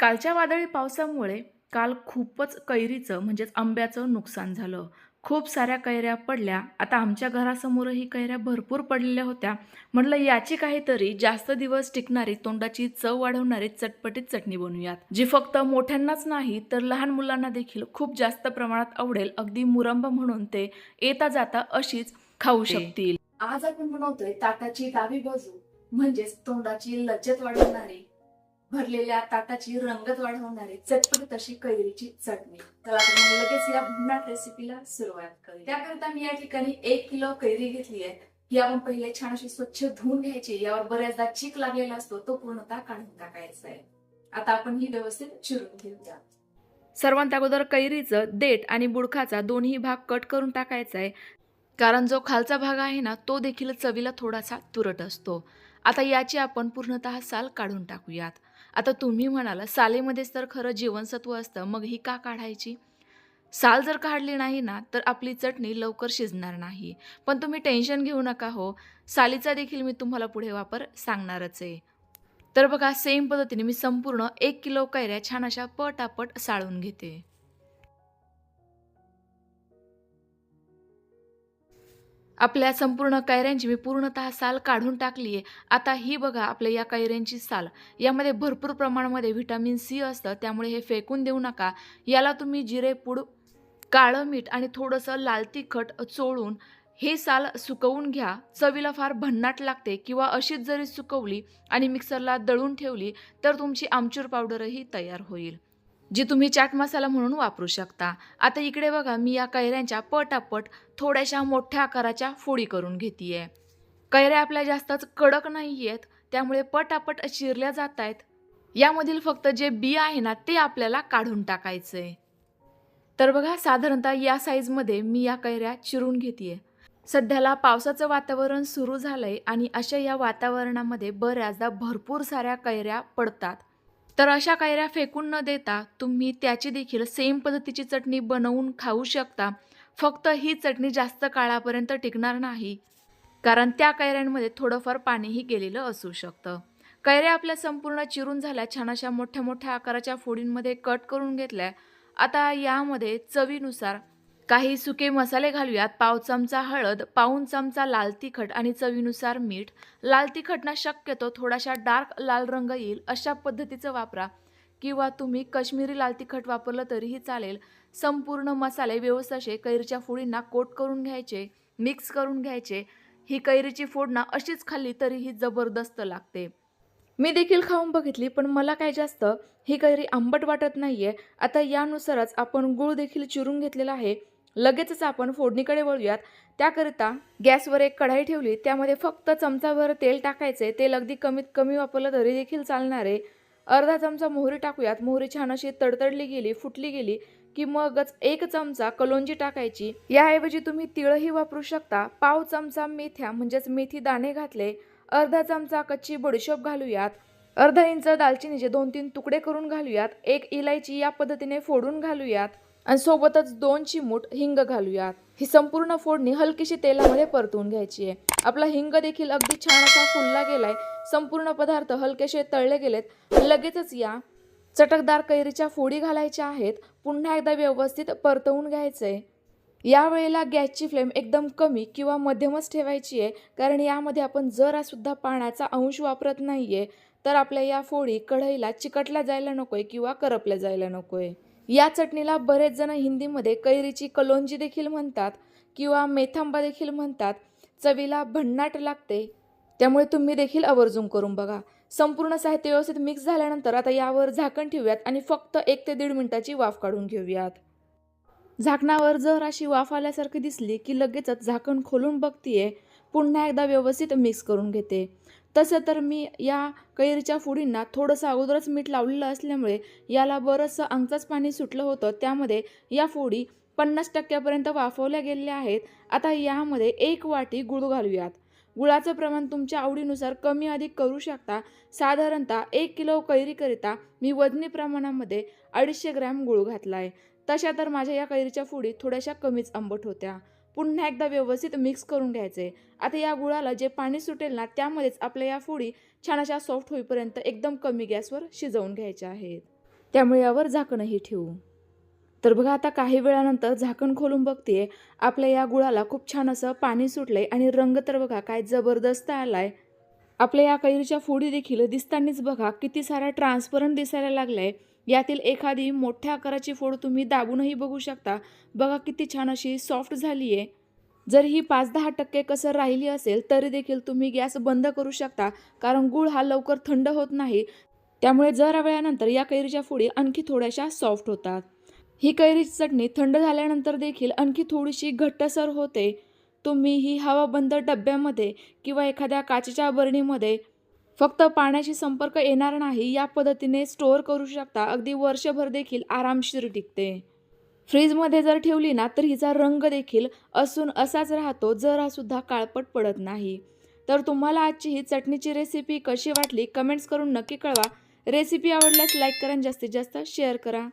कालच्या वादळी पावसामुळे काल खूपच कैरीचं म्हणजेच आंब्याचं नुकसान झालं. खूप साऱ्या कैऱ्या पडल्या. आता आमच्या घरासमोरही कैऱ्या भरपूर पडलेल्या होत्या. म्हटलं याची काहीतरी जास्त दिवस टिकणारी, तोंडाची चव वाढवणारी चटपटीत चटणी बनवूयात. जी फक्त मोठ्यांनाच नाही तर लहान मुलांना देखील खूप जास्त प्रमाणात आवडेल. अगदी मुरंबा म्हणून ते येता जाता अशीच खाऊ शकतील. आज आपण बनवतोय ताटाची डावी बाजू म्हणजेच तोंडाची लज्जत वाढवणारी, भरलेल्या ताटाची रंगत वाढवणारी चटपटीत अशी कैरीची चटणी. तर आपण मग लगेच या भन्नाट रेसिपीला सुरुवात करूया. त्याकरिता मी या ठिकाणी 1 किलो कैरी घेतली आहे. ही आपण पहिले छान अशी स्वच्छ धुवून घ्यायची. यावर बऱ्याचदा चीक लागलेला असतो, तो पूर्णतः काढून टाकायचा आहे. आता आपण ही व्यवस्थित चिरून घेऊया. सर्वात अगोदर कैरीचं देठ आणि बुडखाचा दोन्ही भाग कट करून टाकायचा आहे. कारण जो खालचा भाग आहे ना, तो देखील चवीला थोडासा तुरट असतो. आता याची आपण पूर्णतः साल काढून टाकूयात. आता तुम्ही म्हणाला सालेमध्येच तर खरं जीवनसत्व असतं, मग ही का काढायची? साल जर काढली नाही ना, तर आपली चटणी लवकर शिजणार नाही. पण तुम्ही टेन्शन घेऊ नका हो, सालीचा देखील मी तुम्हाला पुढे वापर सांगणारच आहे. तर बघा सेम पद्धतीने मी संपूर्ण 1 किलो कैऱ्या छान अशा पटापट साळून घेते. आपल्या संपूर्ण कैऱ्यांची मी पूर्णतः साल काढून टाकली आहे. आता ही बघा आपल्या या कैऱ्यांची साल. यामध्ये भरपूर प्रमाणामध्ये व्हिटॅमिन सी असतं, त्यामुळे हे फेकून देऊ नका. याला तुम्ही जिरेपूड, काळं मीठ आणि थोडंसं लाल तिखट चोळून हे साल सुकवून घ्या. चवीला फार भन्नाट लागते किंवा अशीच जरी सुकवली आणि मिक्सरला दळून ठेवली तर तुमची आमचूर पावडरही तयार होईल, जी तुम्ही चाट मसाला म्हणून वापरू शकता. आता इकडे बघा मी या कैऱ्यांच्या पटापट थोड्याशा मोठ्या आकाराच्या फोडी करून घेतीये. कैऱ्या आपल्या जास्तच कडक नाही आहेत, त्यामुळे पटापट चिरल्या जात आहेत. यामधील फक्त जे बी आहे ना, ते आपल्याला काढून टाकायचंय. तर बघा साधारणतः या साईजमध्ये मी या कैऱ्या चिरून घेतीये. सध्याला पावसाचं वातावरण सुरू झालंय आणि अशा या वातावरणामध्ये बऱ्याचदा भरपूर साऱ्या कैऱ्या पडतात. तर अशा कैऱ्या फेकून न देता तुम्ही त्याची देखील सेम पद्धतीची चटणी बनवून खाऊ शकता. फक्त ही चटणी जास्त काळापर्यंत टिकणार नाही, कारण त्या कैऱ्यांमध्ये थोडंफार पाणीही गेलेलं असू शकतं. कैऱ्या आपल्या संपूर्ण चिरून झाल्या, छान अशा मोठ्या मोठ्या आकाराच्या फोडींमध्ये कट करून घेतल्या. आता यामध्ये चवीनुसार काही सुके मसाले घालूयात. पाव चमचा हळद, पाऊण चमचा लाल तिखट आणि चवीनुसार मीठ. लाल तिखटना शक्यतो थोडासा डार्क लाल रंग येईल अशा पद्धतीचं वापरा, किंवा तुम्ही काश्मीरी लाल तिखट वापरलं तरीही चालेल. संपूर्ण मसाले व्यवस्थित असे कैरीच्या फोडींना कोट करून घ्यायचे, मिक्स करून घ्यायचे. ही कैरीची फोड अशीच खाल्ली तरीही जबरदस्त लागते. मी देखील खाऊन बघितली, पण मला काय जास्त ही कैरी आंबट वाटत नाहीये. आता यानुसारच आपण गूळ देखील चिरून घेतलेला आहे. लगेचच आपण फोडणीकडे वळूयात. त्याकरिता गॅसवर एक कढाई ठेवली. त्यामध्ये फक्त चमचाभर तेल टाकायचे. तेल अगदी कमीत कमी वापरलं तरी देखील चालणार आहे. अर्धा चमचा मोहरी टाकूयात. मोहरी छान अशी तडतडली गेली, फुटली गेली की मगच 1 चमचा कलोंजी टाकायची. याऐवजी तुम्ही तिळही वापरू शकता. पाव चमचा मेथ्या म्हणजेच मेथी दाणे घातले. अर्धा चमचा कच्ची बडीशोप घालूयात. अर्धा इंच दालचिनीचे 2-3 तुकडे करून घालूयात. 1 इलायची या पद्धतीने फोडून घालूयात आणि सोबतच 2 चिमूट हिंग घालूयात. ही संपूर्ण फोडणी हलकीशी तेलामध्ये परतवून घ्यायची आहे. आपला हिंग देखील अगदी छान असा फुलला गेलाय. संपूर्ण पदार्थ हलकेसे तळले गेलेत. लगेचच या चटकदार कैरीच्या फोडी घालायच्या आहेत. पुन्हा एकदा व्यवस्थित परतवून घ्यायचंय. यावेळेला गॅसची फ्लेम एकदम कमी किंवा मध्यमच ठेवायची आहे, कारण यामध्ये आपण जरा सुद्धा पाण्याचा अंश वापरत नाहीये. तर आपल्या या फोडी कढईला चिकटल्या जायला नकोय किंवा करपल्या जायला नकोय. या चटणीला बरेच जण हिंदीमध्ये कैरीची कलोंजी देखील म्हणतात किंवा मेथांबा देखील म्हणतात. चवीला भन्नाट लागते, त्यामुळे तुम्ही देखील आवर्जून करून बघा. संपूर्ण साहित्य व्यवस्थित मिक्स झाल्यानंतर आता यावर झाकण ठेवूयात आणि फक्त 1 ते 1.5 मिनिटाची वाफ काढून घेऊयात. झाकणावर जर अशी वाफ आल्यासारखी दिसली की लगेचच झाकण खोलून बघतीये. पुन्हा एकदा व्यवस्थित मिक्स करून घेते. तसं तर मी या कैरीच्या फोडींना थोडंसं अगोदरच मीठ लावलेलं असल्यामुळे याला बरंचसं अंगचंच पाणी सुटलं होतं. त्यामध्ये या फोडी 50% वाफवल्या गेलेल्या आहेत. आता यामध्ये 1 वाटी गूळ घालूयात. गुळाचं प्रमाण तुमच्या आवडीनुसार कमी अधिक करू शकता. साधारणतः 1 किलो कैरीकरिता मी वजनी प्रमाणामध्ये 250 ग्रॅम गूळ घातला आहे. तशा तर माझ्या या कैरीच्या फोडी थोड्याशा कमीच आंबट होत्या. पुन्हा एकदा व्यवस्थित मिक्स करून घ्यायचे. आता या गुळाला जे पाणी सुटेल ना, त्यामध्येच आपल्या या फोडी छान अशा सॉफ्ट होईपर्यंत एकदम कमी गॅसवर शिजवून घ्यायच्या आहेत. त्यामुळे यावर झाकणही ठेवू. तर बघा आता काही वेळानंतर झाकण खोलून बघतेय, आपल्या या गुळाला खूप छान असं पाणी सुटलंय आणि रंग तर बघा काय जबरदस्त आलाय. आपल्या या कैरीच्या फोडी देखील दिसतानाच बघा किती सारा ट्रान्सपरंट दिसायला लागलाय. यातील एखादी मोठ्या आकाराची फोड तुम्ही दाबूनही बघू शकता. बघा किती छान अशी सॉफ्ट झाली आहे. जर ही 5-10% कसर राहिली असेल तरी देखील तुम्ही गॅस बंद करू शकता, कारण गूळ हा लवकर थंड होत नाही. त्यामुळे जरा वेळानंतर या कैरीच्या फोडी आणखी थोड्याशा सॉफ्ट होतात. ही कैरीची चटणी थंड झाल्यानंतर देखील आणखी थोडीशी घट्टसर होते. तुम्ही ही हवाबंद डब्यामध्ये किंवा एखाद्या काचेच्या बरणीमध्ये फक्त पाण्याशी संपर्क येणार नाही या पद्धतीने स्टोअर करू शकता. अगदी वर्षभर देखील आरामशीर टिकते. फ्रीजमध्ये जर ठेवली ना तर हिचा रंग देखील असून असाच राहतो, जरासुद्धा काळपट पडत नाही. तर तुम्हाला आजची ही चटणीची रेसिपी कशी वाटली कमेंट्स करून नक्की कळवा. रेसिपी आवडल्यास लाईक करा आणि जास्तीत जास्त शेअर करा.